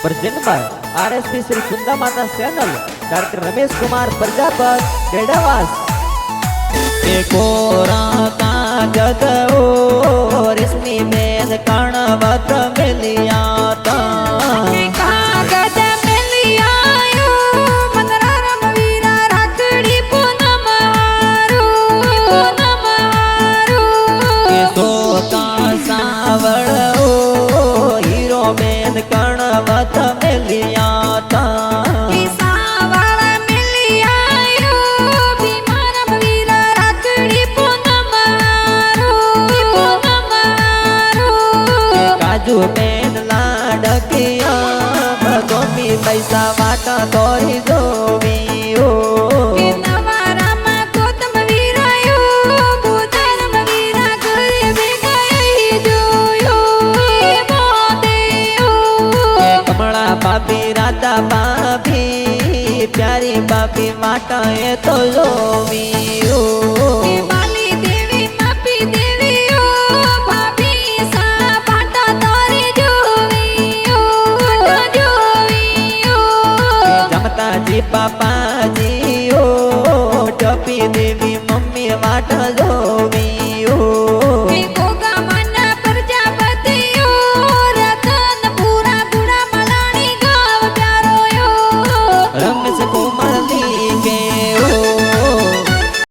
present by RSP Shri Sunda माता channel doctor Ramesh Kumar Prajapat डेडावास कोरा जगो रेशमी में कणवत मिलिया हीरो में कणवत मिलिया काजू पेन लाडकिया भगोमी पैसा वाटा तोरी जोवी हो बापी राधा बापी प्यारी बापी माटा ये तो जोवी हो जी पापा जी ओ टोपी देवी मम्मी वाट